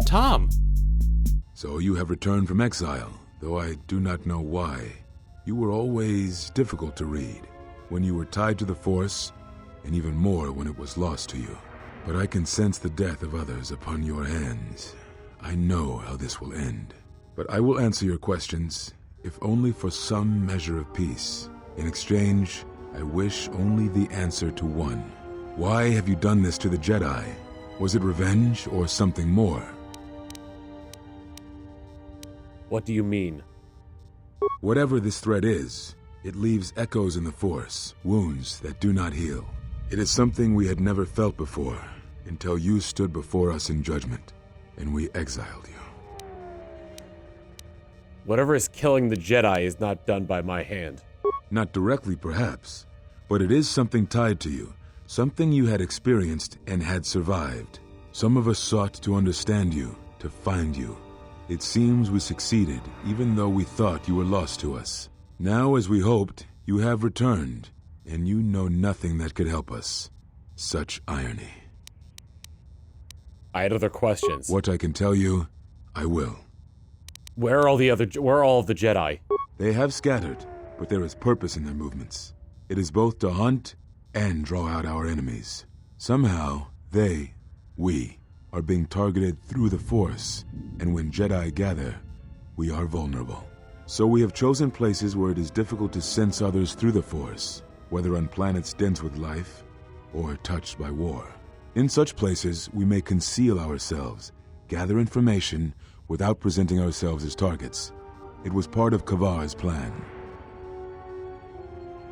Tom! So you have returned from exile, though I do not know why. You were always difficult to read, when you were tied to the Force, and even more when it was lost to you. But I can sense the death of others upon your hands. I know how this will end. But I will answer your questions, if only for some measure of peace. In exchange, I wish only the answer to one. Why have you done this to the Jedi? Was it revenge or something more? What do you mean? Whatever this threat is, it leaves echoes in the Force, wounds that do not heal. It is something we had never felt before, until you stood before us in judgment, and we exiled you. Whatever is killing the Jedi is not done by my hand. Not directly, perhaps, but it is something tied to you, something you had experienced and had survived. Some of us sought to understand you, to find you. It seems we succeeded, even though we thought you were lost to us. Now, as we hoped, you have returned, and you know nothing that could help us. Such irony. I had other questions. What I can tell you, I will. Where are all of the Jedi? They have scattered, but there is purpose in their movements. It is both to hunt and draw out our enemies. Somehow, we, are being targeted through the Force, and when Jedi gather, we are vulnerable. So we have chosen places where it is difficult to sense others through the Force, whether on planets dense with life or touched by war. In such places, we may conceal ourselves, gather information without presenting ourselves as targets. It was part of Kavar's plan.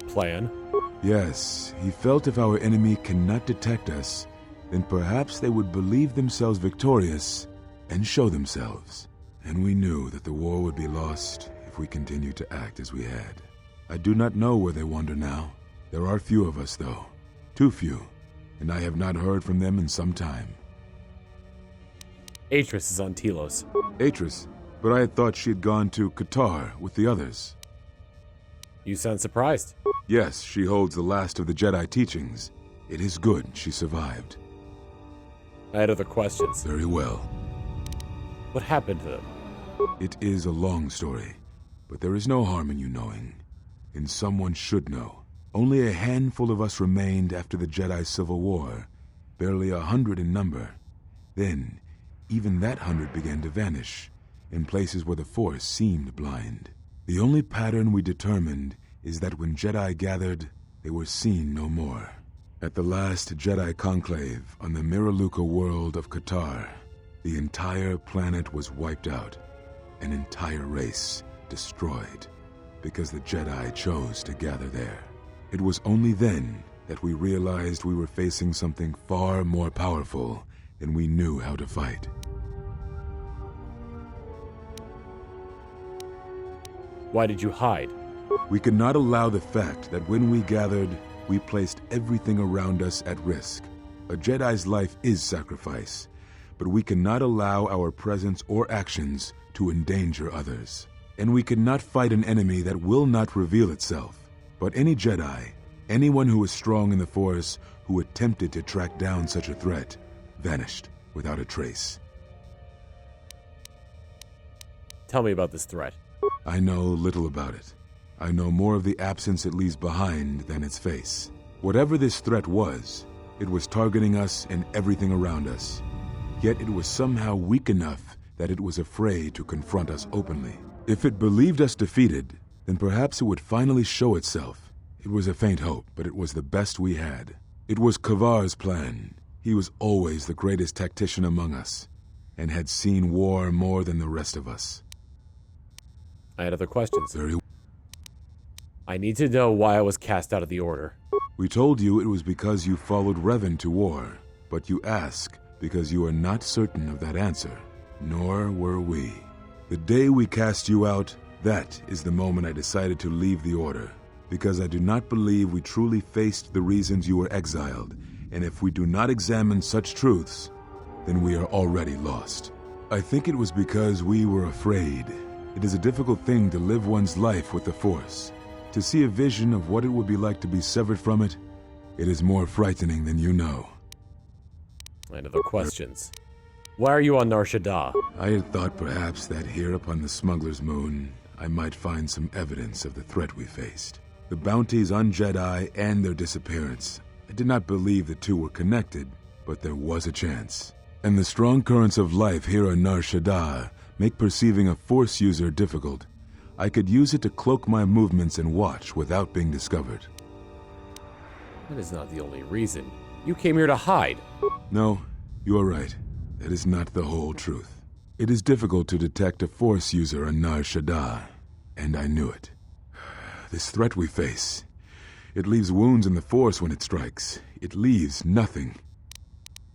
Plan? Yes, he felt if our enemy cannot detect us, then perhaps they would believe themselves victorious and show themselves. And we knew that the war would be lost if we continued to act as we had. I do not know where they wander now. There are few of us, though. Too few. And I have not heard from them in some time. Atris is on Telos. Atris? But I had thought she had gone to Qatar with the others. You sound surprised. Yes, she holds the last of the Jedi teachings. It is good she survived. I had other questions. Very well. What happened to them? It is a long story, but there is no harm in you knowing. And someone should know. Only a handful of us remained after the Jedi Civil War, barely 100 in number. Then, even that 100 began to vanish, in places where the Force seemed blind. The only pattern we determined is that when Jedi gathered, they were seen no more. At the last Jedi conclave on the Miraluka world of Qatar, the entire planet was wiped out, an entire race destroyed, because the Jedi chose to gather there. It was only then that we realized we were facing something far more powerful than we knew how to fight. Why did you hide? We could not allow the fact that when we gathered, we placed everything around us at risk. A Jedi's life is sacrifice, but we cannot allow our presence or actions to endanger others. And we cannot fight an enemy that will not reveal itself. But any Jedi, anyone who is strong in the Force, who attempted to track down such a threat, vanished without a trace. Tell me about this threat. I know little about it. I know more of the absence it leaves behind than its face. Whatever this threat was, it was targeting us and everything around us. Yet it was somehow weak enough that it was afraid to confront us openly. If it believed us defeated, then perhaps it would finally show itself. It was a faint hope, but it was the best we had. It was Kavar's plan. He was always the greatest tactician among us, and had seen war more than the rest of us. I had other questions. Very well. I need to know why I was cast out of the Order. We told you it was because you followed Revan to war, but you ask because you are not certain of that answer. Nor were we. The day we cast you out, that is the moment I decided to leave the Order, because I do not believe we truly faced the reasons you were exiled, and if we do not examine such truths, then we are already lost. I think it was because we were afraid. It is a difficult thing to live one's life with the Force. To see a vision of what it would be like to be severed from it, it is more frightening than you know. And other questions. Why are you on Nar Shaddaa? I had thought perhaps that here upon the smuggler's moon, I might find some evidence of the threat we faced. The bounties on Jedi and their disappearance. I did not believe the two were connected, but there was a chance. And the strong currents of life here on Nar Shaddaa make perceiving a Force user difficult. I could use it to cloak my movements and watch without being discovered. That is not the only reason. You came here to hide. No, you are right. That is not the whole truth. It is difficult to detect a Force user on Nar Shaddaa, and I knew it. This threat we face, it leaves wounds in the Force when it strikes. It leaves nothing.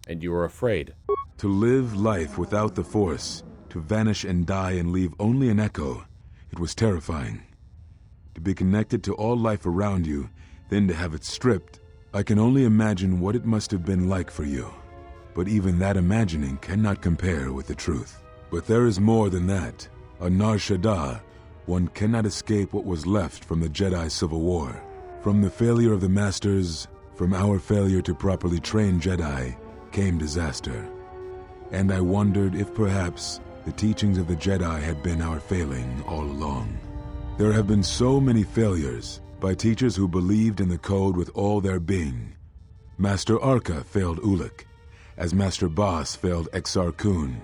And you were afraid. To live life without the Force, to vanish and die and leave only an echo, it was terrifying. To be connected to all life around you, then to have it stripped, I can only imagine what it must have been like for you. But even that imagining cannot compare with the truth. But there is more than that. On Nar Shaddaa, one cannot escape what was left from the Jedi Civil War. From the failure of the Masters, from our failure to properly train Jedi, came disaster. And I wondered if perhaps the teachings of the Jedi had been our failing all along. There have been so many failures by teachers who believed in the code with all their being. Master Arca failed Ulic, as Master Boss failed Exar Kun,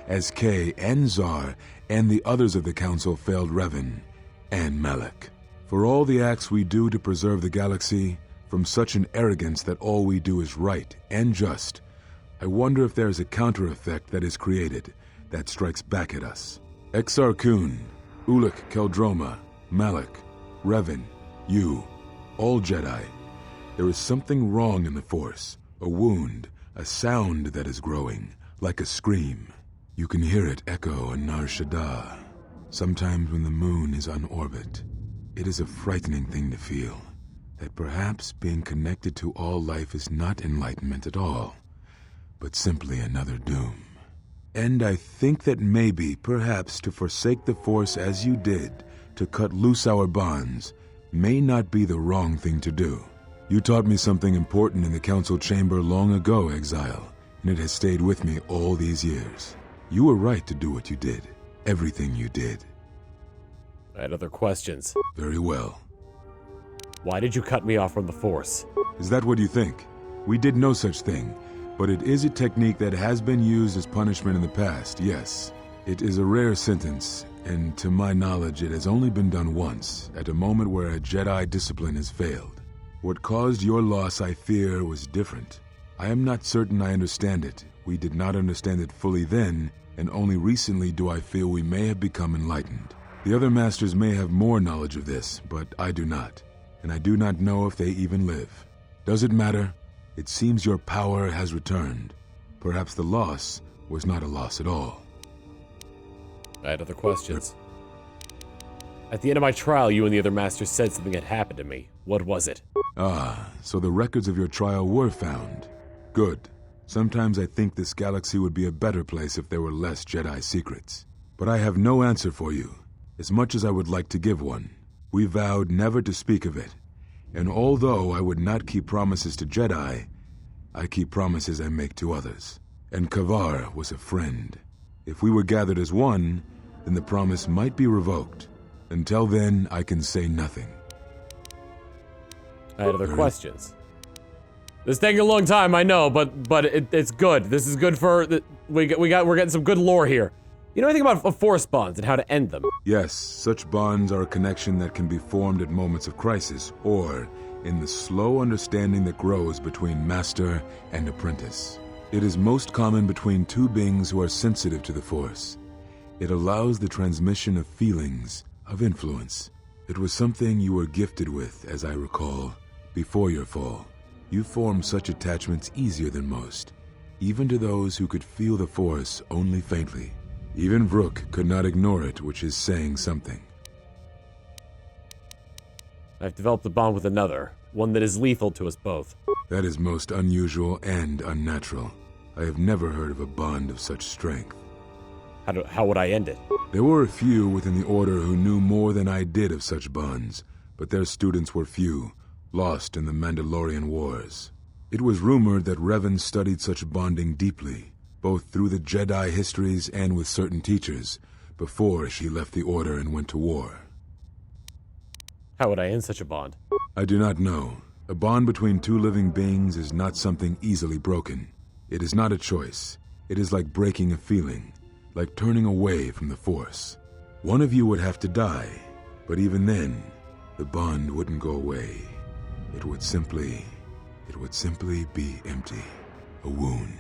as Kay and Zar and the others of the Council failed Revan and Malak. For all the acts we do to preserve the galaxy, from such an arrogance that all we do is right and just, I wonder if there is a counter-effect that is created that strikes back at us. Exar Kun, Ulic Keldroma, Malak, Revan, you, all Jedi. There is something wrong in the Force, a wound, a sound that is growing, like a scream. You can hear it echo on Nar Shaddaa. Sometimes when the moon is on orbit, it is a frightening thing to feel, that perhaps being connected to all life is not enlightenment at all, but simply another doom. And I think that maybe, perhaps, to forsake the Force as you did, to cut loose our bonds, may not be the wrong thing to do. You taught me something important in the Council Chamber long ago, Exile, and it has stayed with me all these years. You were right to do what you did. Everything you did. I had other questions. Very well. Why did you cut me off from the Force? Is that what you think? We did no such thing, but it is a technique that has been used as punishment in the past, yes. It is a rare sentence, and to my knowledge it has only been done once, at a moment where a Jedi discipline has failed. What caused your loss, I fear, was different. I am not certain I understand it. We did not understand it fully then, and only recently do I feel we may have become enlightened. The other Masters may have more knowledge of this, but I do not, and I do not know if they even live. Does it matter? It seems your power has returned. Perhaps the loss was not a loss at all. I had other questions. At the end of my trial, you and the other Masters said something had happened to me. What was it? Ah, so the records of your trial were found. Good. Sometimes I think this galaxy would be a better place if there were less Jedi secrets. But I have no answer for you, as much as I would like to give one. We vowed never to speak of it, and although I would not keep promises to Jedi, I keep promises I make to others. And Kavar was a friend. If we were gathered as one, then the promise might be revoked. Until then, I can say nothing. I had other questions. This is taking a long time, I know, but it's good. This is good for we're getting some good lore here. You know anything about Force bonds and how to end them? Yes, such bonds are a connection that can be formed at moments of crisis, or in the slow understanding that grows between master and apprentice. It is most common between two beings who are sensitive to the Force. It allows the transmission of feelings, of influence. It was something you were gifted with, as I recall, before your fall. You formed such attachments easier than most, even to those who could feel the Force only faintly. Even Vrook could not ignore it, which is saying something. I've developed a bond with another, one that is lethal to us both. That is most unusual and unnatural. I have never heard of a bond of such strength. How would I end it? There were a few within the Order who knew more than I did of such bonds, but their students were few, lost in the Mandalorian Wars. It was rumored that Revan studied such bonding deeply, both through the Jedi histories and with certain teachers, before she left the Order and went to war. How would I end such a bond? I do not know. A bond between two living beings is not something easily broken. It is not a choice. It is like breaking a feeling, like turning away from the Force. One of you would have to die, but even then, the bond wouldn't go away. It would simply be empty. A wound.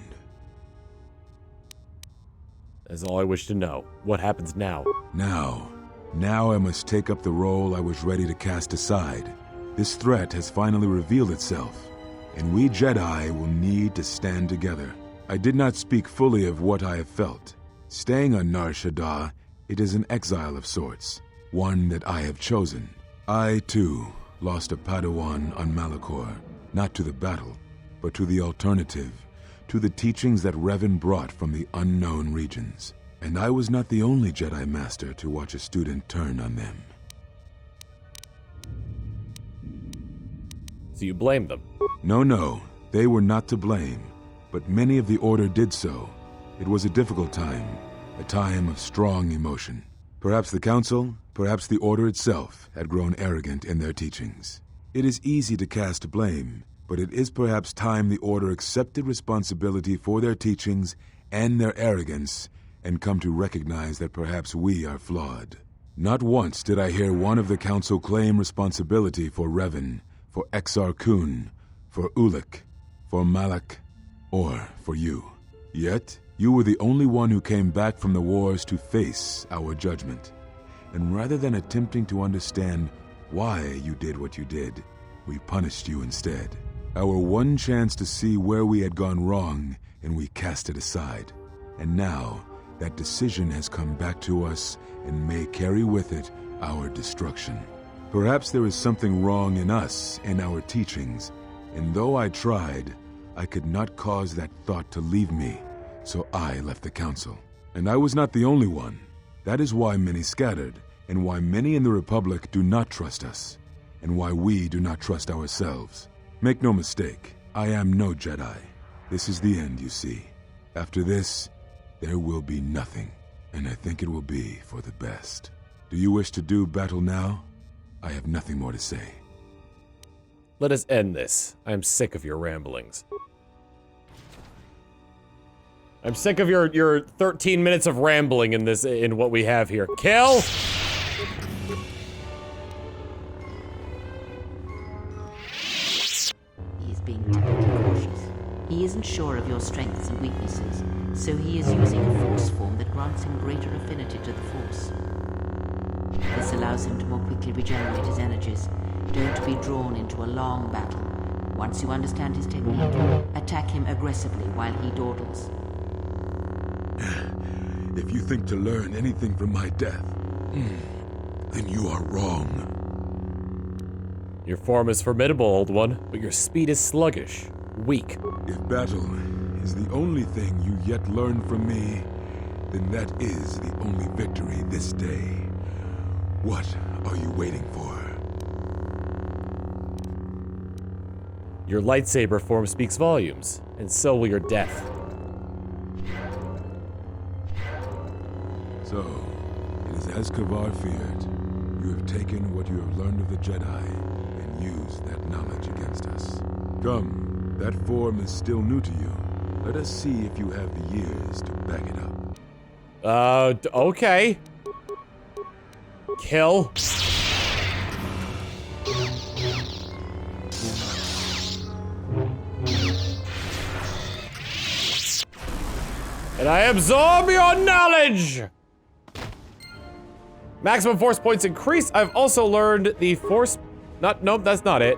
That's all I wish to know. What happens now? Now I must take up the role I was ready to cast aside. This threat has finally revealed itself, and we Jedi will need to stand together. I did not speak fully of what I have felt. Staying on Nar Shaddaa, it is an exile of sorts, one that I have chosen. I, too, lost a Padawan on Malachor, not to the battle, but to the alternative, to the teachings that Revan brought from the unknown regions. And I was not the only Jedi Master to watch a student turn on them. So you blame them? No, they were not to blame, but many of the Order did so. It was a difficult time, a time of strong emotion. Perhaps the Council, perhaps the Order itself, had grown arrogant in their teachings. It is easy to cast blame, but it is perhaps time the Order accepted responsibility for their teachings and their arrogance, and come to recognize that perhaps we are flawed. Not once did I hear one of the Council claim responsibility for Revan, for Exar Kun, for Ulic, for Malak, or for you. Yet, you were the only one who came back from the wars to face our judgment. And rather than attempting to understand why you did what you did, we punished you instead. Our one chance to see where we had gone wrong, and we cast it aside. And now, that decision has come back to us and may carry with it our destruction. Perhaps there is something wrong in us and our teachings, and though I tried, I could not cause that thought to leave me, so I left the Council. And I was not the only one. That is why many scattered, and why many in the Republic do not trust us, and why we do not trust ourselves. Make no mistake, I am no Jedi. This is the end, you see. After this, there will be nothing, and I think it will be for the best. Do you wish to do battle now? I have nothing more to say. Let us end this. I am sick of your ramblings. I'm sick of your 13 minutes of rambling in what we have here. Kill! He is being tactically cautious. He isn't sure of your strengths and weaknesses, so he is using a force form that grants him greater affinity to the Force. This allows him to more quickly regenerate his energies. Don't be drawn into a long battle. Once you understand his technique, attack him aggressively while he dawdles. If you think to learn anything from my death, then you are wrong. Your form is formidable, old one, but your speed is sluggish, weak. If battle is the only thing you yet learn from me, then that is the only victory this day. What are you waiting for? Your lightsaber form speaks volumes, and so will your death. So, it is as Kavar feared. You have taken what you have learned of the Jedi and used that knowledge against us. Come, that form is still new to you. Let us see if you have the years to back it up. Okay. Kill. And I absorb your knowledge! Maximum force points increase. I've also learned the force... Nope, that's not it.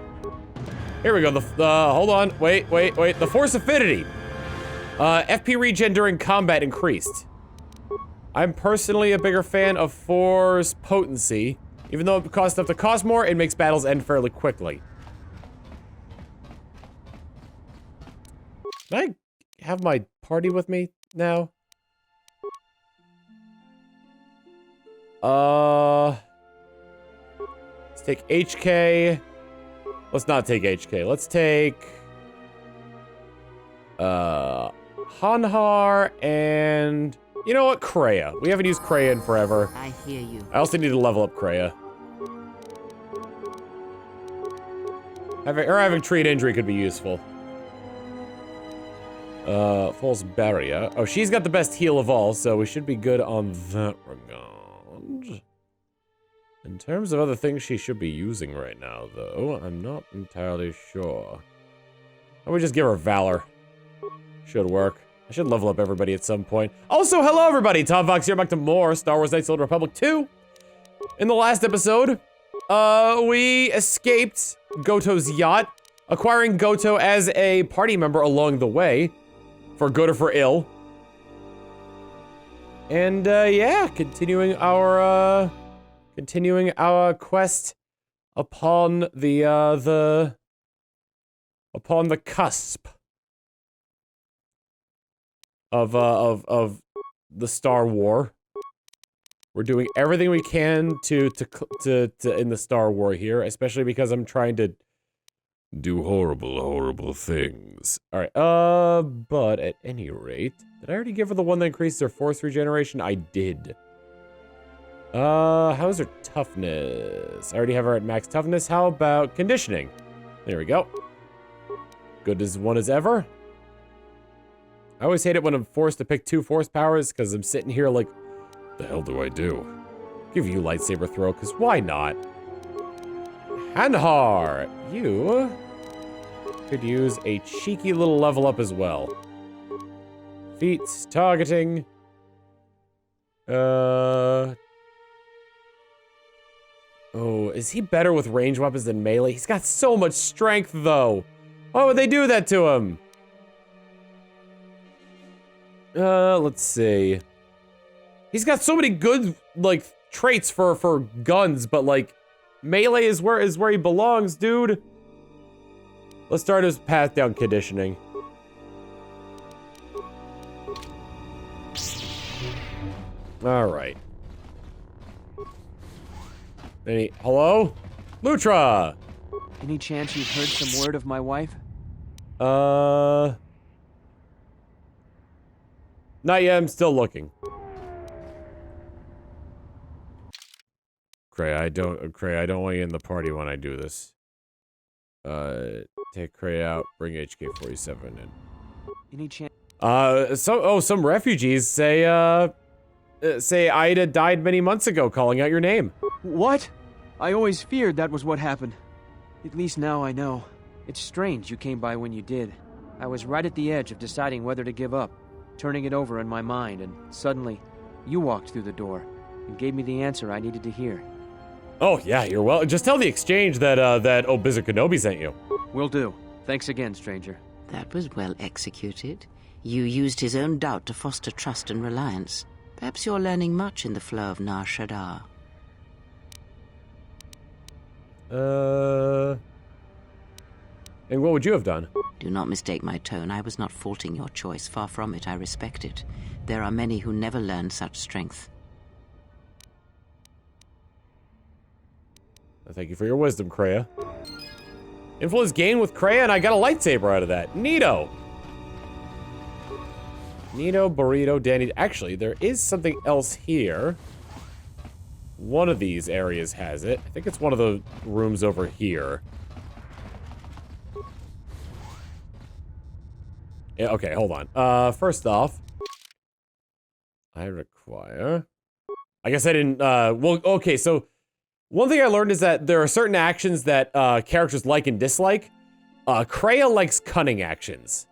Here we go, hold on, wait. The force affinity. FP regen during combat increased. I'm personally a bigger fan of force potency. Even though it costs stuff to cost more, it makes battles end fairly quickly. Can I have my party with me now? Let's take HK. Let's not take HK. Let's take Hanhar and... You know what? Kreia. We haven't used Kreia in forever. I hear you. I also need to level up Kreia. Having treat injury could be useful. False barrier. Oh, she's got the best heal of all, so we should be good on that regard. In terms of other things she should be using right now, though, I'm not entirely sure. Why don't we just give her Valor? Should work. I should level up everybody at some point. Also, hello everybody! Tom Fox here, back to more Star Wars Knights of the Old Republic 2. In the last episode, we escaped Goto's yacht, acquiring Goto as a party member along the way, for good or for ill. And, yeah, continuing our quest upon the cusp of the Star War. We're doing everything we can to in the Star War here, especially because I'm trying to do horrible things. Alright, but at any rate, did I already give her the one that increases her force regeneration? I did. How's her toughness? I already have her at max toughness. How about conditioning? There we go. Good as one as ever. I always hate it when I'm forced to pick 2 force powers, because I'm sitting here like, the hell do I do? Give you lightsaber throw, because why not? Hanhar, you could use a cheeky little level up as well. Feats, targeting. Oh, is he better with ranged weapons than melee? He's got so much strength, though. Why would they do that to him? Let's see. He's got so many good, like, traits for guns, but, like, melee is where he belongs, dude. Let's start his path down conditioning. Alright. Hello? Lutra! Any chance you've heard some word of my wife? Not yet, I'm still looking. Kreia, I don't want you in the party when I do this. Take Kreia out, bring HK-47 in. Any chance? Some refugees say Ida died many months ago, calling out your name. What? I always feared that was what happened. At least now I know. It's strange you came by when you did. I was right at the edge of deciding whether to give up, turning it over in my mind, and suddenly, you walked through the door and gave me the answer I needed to hear. Oh, yeah, you're well. Just tell the exchange that Obizer Kenobi sent you. Will do. Thanks again, stranger. That was well executed. You used his own doubt to foster trust and reliance. Perhaps you're learning much in the flow of Nar Shaddaa. And what would you have done? Do not mistake my tone. I was not faulting your choice. Far from it, I respect it. There are many who never learned such strength. Thank you for your wisdom, Kreia. Influence gained with Kreia, and I got a lightsaber out of that. Neato! Neato, burrito, Danny. Actually, there is something else here. One of these areas has it. I think it's one of the rooms over here. Yeah, okay, hold on. First off, I require... I guess I didn't, well, okay, so... One thing I learned is that there are certain actions that, characters like and dislike. Kreia likes cunning actions.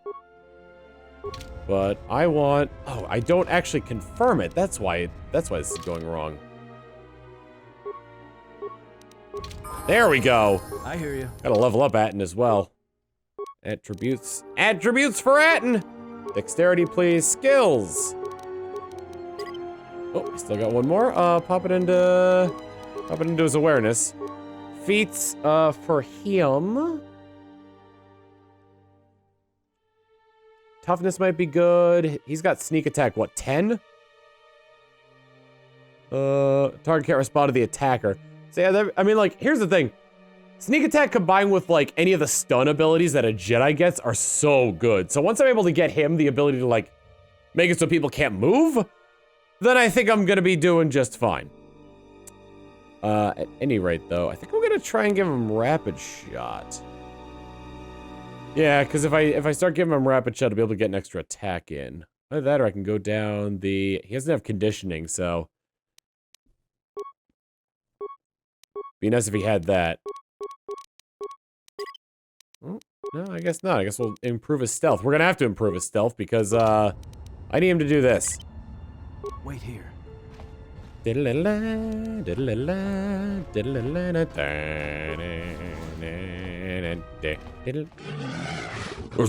But I want... Oh, I don't actually confirm it. That's why this is going wrong. There we go. I hear you. Gotta level up Atten as well. Attributes. Attributes for Atten! Dexterity, please. Skills! Oh, still got one more. Pop it into his awareness. Feats, for him. Toughness might be good. He's got sneak attack, what, 10? Target can't respond to the attacker. So yeah, I mean, like, here's the thing. Sneak attack combined with like any of the stun abilities that a Jedi gets are so good. So once I'm able to get him the ability to like make it so people can't move, then I think I'm gonna be doing just fine. At any rate though, I think I'm gonna try and give him rapid shot. Yeah, because if I start giving him rapid shot, I'll be able to get an extra attack in. Either that or I can go down the... He doesn't have conditioning, so... Be nice if he had that. Oh, no, I guess not. I guess we'll improve his stealth. We're gonna have to improve his stealth because, I need him to do this. Wait here. There's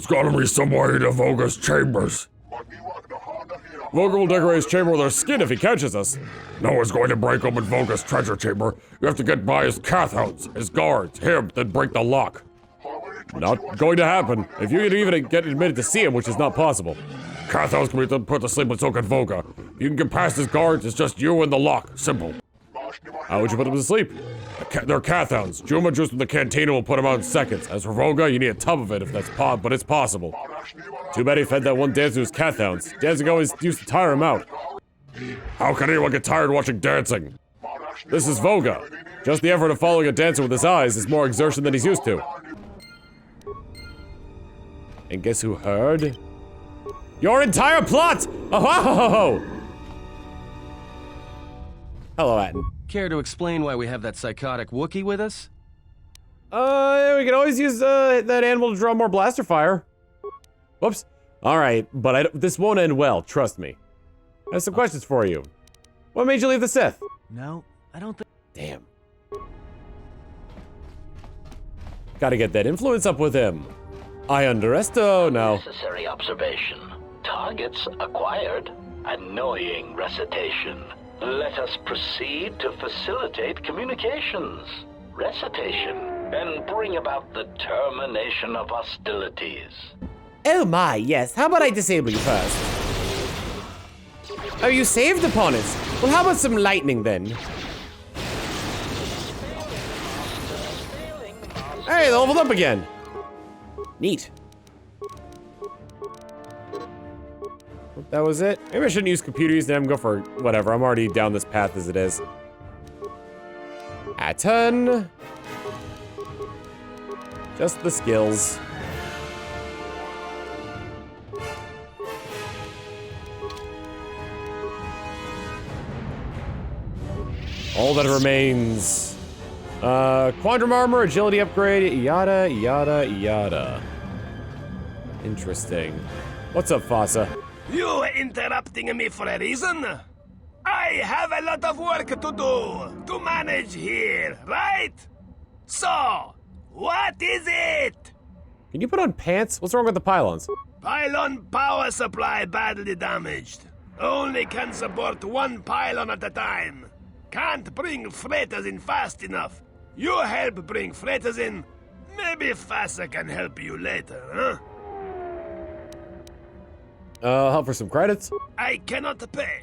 gotta be some way to Voga's chambers. Voga will decorate his chamber with our skin if he catches us. No one's going to break open Voga's treasure chamber. You have to get by his Cathhounds, his guards, him, then break the lock. Not going to happen. If you can even get admitted to see him, which is not possible. Cathhounds can be put to sleep, but so can Voga. You can get past his guards, it's just you and the lock. Simple. How would you put him to sleep? They're Cathhounds. Juma juice from the cantina will put him out in seconds. As for Voga, you need a tub of it if that's but it's possible. Too bad he fed that one dancer to his Cathhounds. Dancing always used to tire him out. How can anyone get tired watching dancing? This is Voga. Just the effort of following a dancer with his eyes is more exertion than he's used to. And guess who heard? Your entire plot! Oh, ho, ho, ho. Hello, Atten. Care to explain why we have that psychotic Wookiee with us? We can always use that animal to draw more blaster fire. Whoops. All right, but this won't end well. Trust me. I have some questions for you. What made you leave the Sith? No, I don't think. Damn. Gotta get that influence up with him. I underestimate. No. Necessary observation. Targets acquired. Annoying recitation. Let us proceed to facilitate communications. Recitation. And bring about the termination of hostilities. Oh my, yes. How about I disable you first? Oh, you saved opponents. Well, how about some lightning then? Hey, they leveled up again. Neat. That was it. Maybe I shouldn't use computer use them. Go for whatever. I'm already down this path as it is. Atten. Just the skills. All that remains. Quantum armor, agility upgrade, yada, yada, yada. Interesting. What's up, Fasa? You interrupting me for a reason? I have a lot of work to do, to manage here, right? So, what is it? Can you put on pants? What's wrong with the pylons? Pylon power supply badly damaged. Only can support one pylon at a time. Can't bring freighters in fast enough. You help bring freighters in. Maybe Fasa can help you later, huh? Help for some credits? I cannot pay.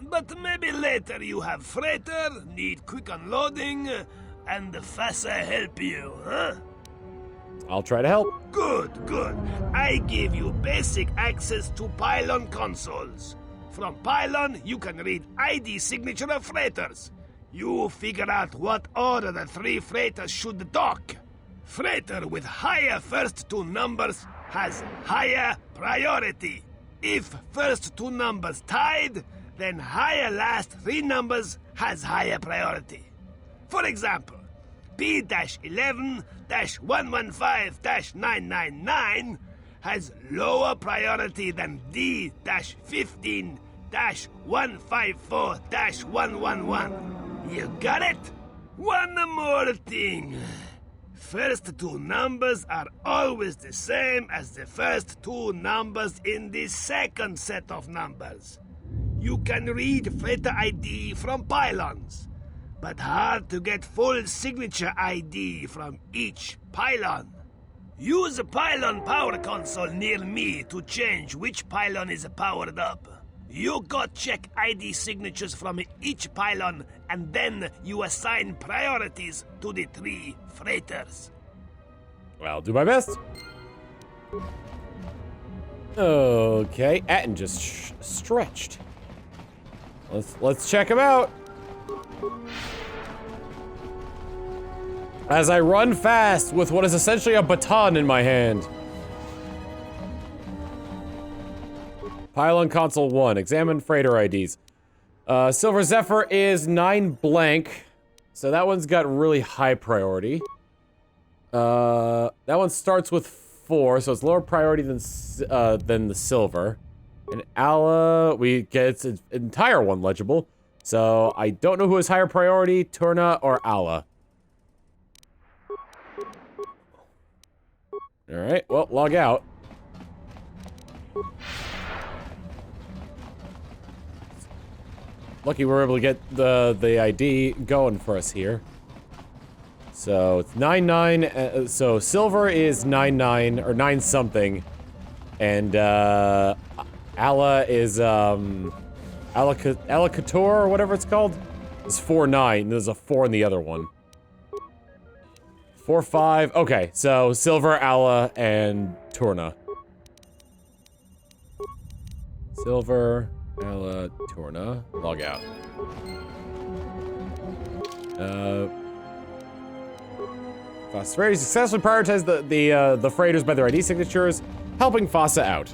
But maybe later you have freighter, need quick unloading, and Fasa help you, huh? I'll try to help. Good, good. I give you basic access to pylon consoles. From pylon, you can read ID signature of freighters. You figure out what order the 3 freighters should dock. Freighter with higher first 2 numbers has higher priority. If first 2 numbers tied, then higher last 3 numbers has higher priority. For example, B-11-115-999 has lower priority than D-15-154-111. You got it? One more thing. First 2 numbers are always the same as the first 2 numbers in the second set of numbers. You can read freighter ID from pylons, but hard to get full signature ID from each pylon. Use a pylon power console near me to change which pylon is powered up. You go check ID signatures from each pylon, and then you assign priorities to the 3 freighters. I'll do my best. Okay, Atten just stretched. Let's check him out. As I run fast with what is essentially a baton in my hand. Pylon console 1, examine freighter IDs. Silver Zephyr is 9 blank, so that one's got really high priority. That one starts with 4, so it's lower priority than the silver. And Alla, we get its entire one legible, so I don't know who is higher priority, Turna or Alla. Alright, well, log out. Lucky we were able to get the ID going for us here. So it's 9-9. So silver is 9-9 or 9 something, and Alla is Alacator or whatever it's called. It's 4-9. There's a 4 in the other one. 4-5. Okay, so silver, Alla, and Turna. Silver. Turna, log out. Fossa successfully prioritized the freighters by their ID signatures, helping Fossa out.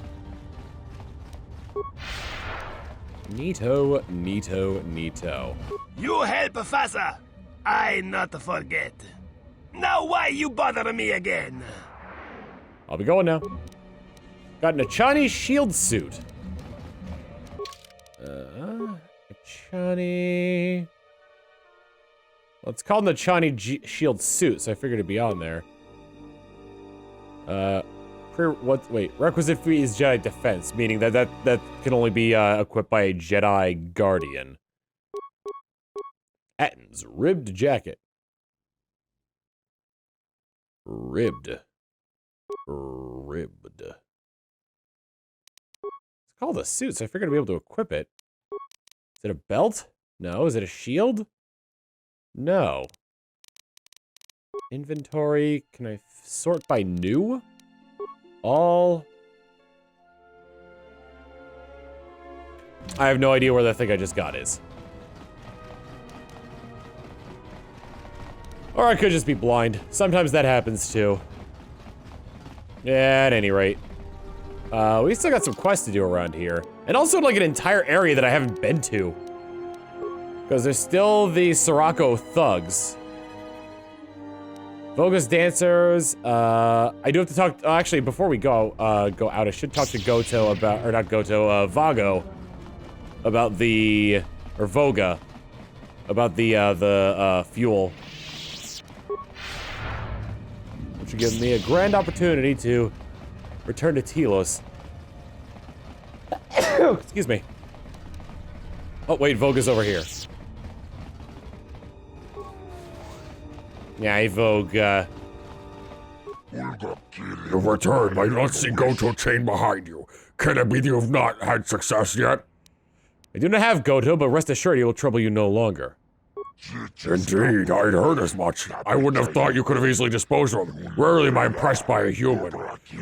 Neato, neato, neato. You help Fossa, I not forget. Now why you bother me again? I'll be going now. Got an Achani shield suit. Achani. Well, it's called an Achani shield suit, so I figured it'd be on there. Wait, requisite fee is Jedi defense, meaning that can only be equipped by a Jedi guardian. Atten's ribbed jacket. Ribbed. It's called a suit, so I figured I'd be able to equip it. Is it a belt? No. Is it a shield? No. Inventory. Can I sort by new? All. I have no idea where that thing I just got is. Or I could just be blind. Sometimes that happens too. Yeah, at any rate. We still got some quests to do around here. And also like an entire area that I haven't been to. Because there's still the Sirocco thugs. Voga's dancers. I do have to talk, actually before we go out, I should talk to Goto about, or not Goto, Vago. About the, or Voga. About the fuel. Which will give me a grand opportunity to return to Telos. Excuse me. Oh, wait, Voga's over here. Yeah, Voga. You've returned. I don't see Goto chained behind you. Can it be that you've not had success yet? I do not have Goto, but rest assured he will trouble you no longer. Indeed, I'd heard as much. I wouldn't have thought you could have easily disposed of him. Rarely am I impressed by a human.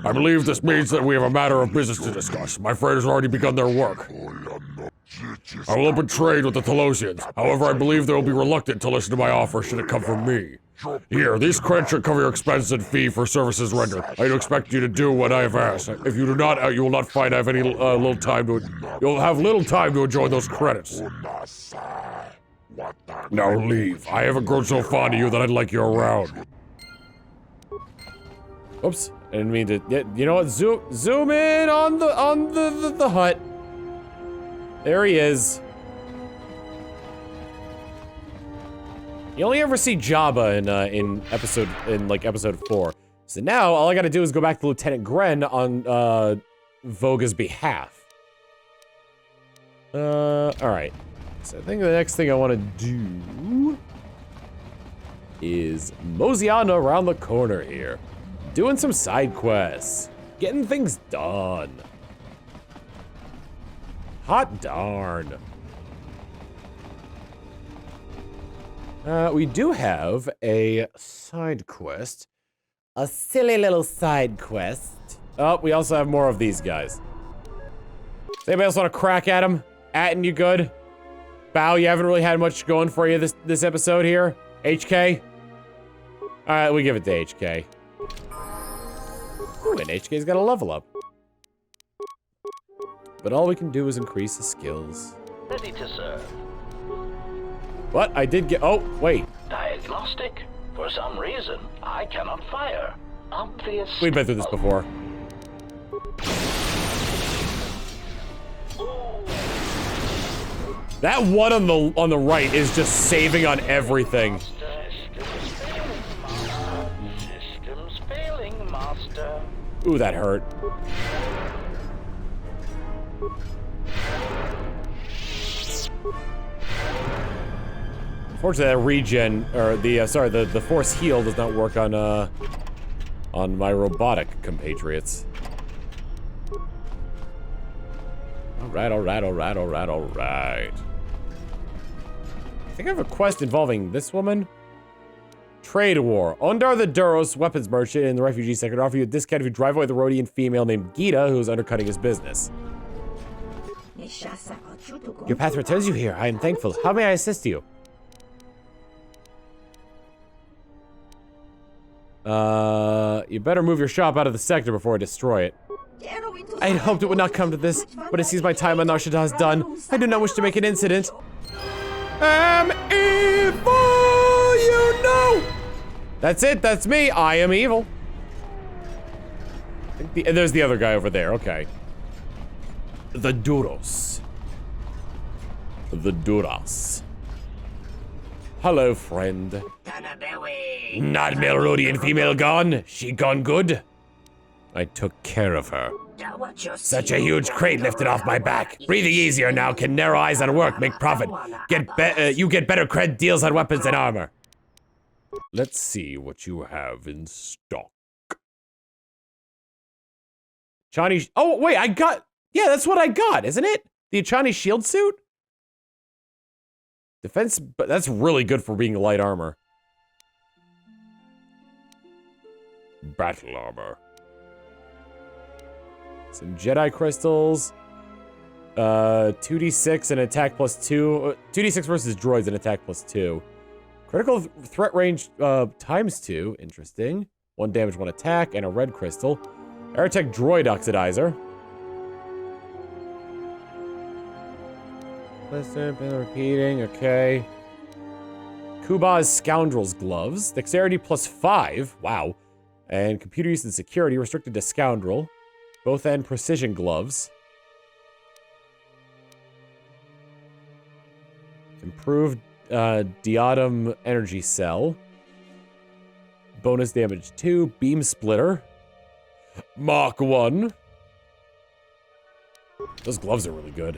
I believe this means that we have a matter of business to discuss. My freighters have already begun their work. I will open trade with the Telosians. However, I believe they will be reluctant to listen to my offer should it come from me. Here, these credits should cover your expenses and fee for services rendered. I do expect you to do what I have asked. If you do not, you will not find I have any little time to. You'll have little time to enjoy those credits. Now leave. I haven't grown so fond of you that I'd like you around. Oops, I didn't mean to. Yeah, you know what? Zoom in on the hut. There he is. You only ever see Jabba in episode 4. So now all I gotta do is go back to Lieutenant Gren on Voga's behalf. Alright. So I think the next thing I want to do is mosey on around the corner here. Doing some side quests. Getting things done. Hot darn. We do have a side quest. A silly little side quest. Oh, we also have more of these guys. Does anybody else want to crack at him? Atten, you good? Bow, you haven't really had much going for you this episode here. HK? Alright, we give it to HK. Ooh, and HK's got a level up. But all we can do is increase his skills. Ready to serve. What? I did get- oh, wait. Diagnostic. For some reason, I cannot fire. Obvious. We've been through this before. That one on the right is just saving on everything. Systems failing, master. Ooh, that hurt. Unfortunately, that regen, or the force heal does not work on my robotic compatriots. Alright. I think I have a quest involving this woman. Trade war. Ondar the Duros, weapons merchant in the refugee sector, offer you a discount if you drive away the Rhodian female named Gita, who's undercutting his business. Your path returns you here. I am thankful. How may I assist you? You better move your shop out of the sector before I destroy it. I had hoped it would not come to this, but it seems my time on Nar Shaddaa is done. I do not wish to make an incident. I'm evil, you know! That's it, that's me. I am evil. There's the other guy over there, okay. The Duros. The Duras. Hello, friend. Not Melrodian female gone? She gone good? I took care of her. Such a huge crate lifted off my back. Breathing easier now, can narrow eyes on work, make profit. You get better cred deals on weapons and armor. Let's see what you have in stock. Chinese. Oh, wait, I got. Yeah, that's what I got, isn't it? The Chinese shield suit? Defense, but that's really good for being light armor. Battle armor. Some Jedi crystals. 2d6 and attack plus 2. 2d6 versus droids and attack plus 2. Critical threat range times 2. Interesting. 1 damage, 1 attack, and a red crystal. Aerotech droid oxidizer. Been repeating, okay. Kuba's Scoundrel's Gloves. Dexterity plus 5. Wow. And computer use and security restricted to Scoundrel. Both end precision gloves. Improved diadem energy cell. Bonus damage 2. Beam splitter. Mach 1. Those gloves are really good.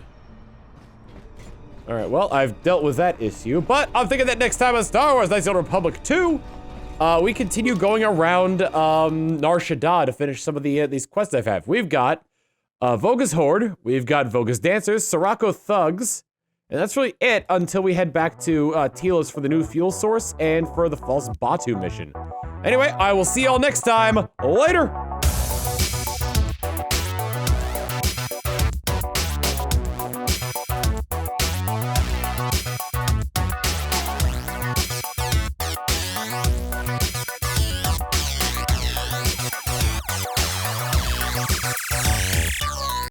Alright, well, I've dealt with that issue, but I'm thinking that next time on Star Wars Knights of the Old Republic 2, we continue going around Nar Shaddaa to finish some of these quests I've had. We've got Voga's Horde, we've got Voga's Dancers, Sirocco Thugs, and that's really it until we head back to Telos for the new fuel source and for the False Batu mission. Anyway, I will see y'all next time. Later!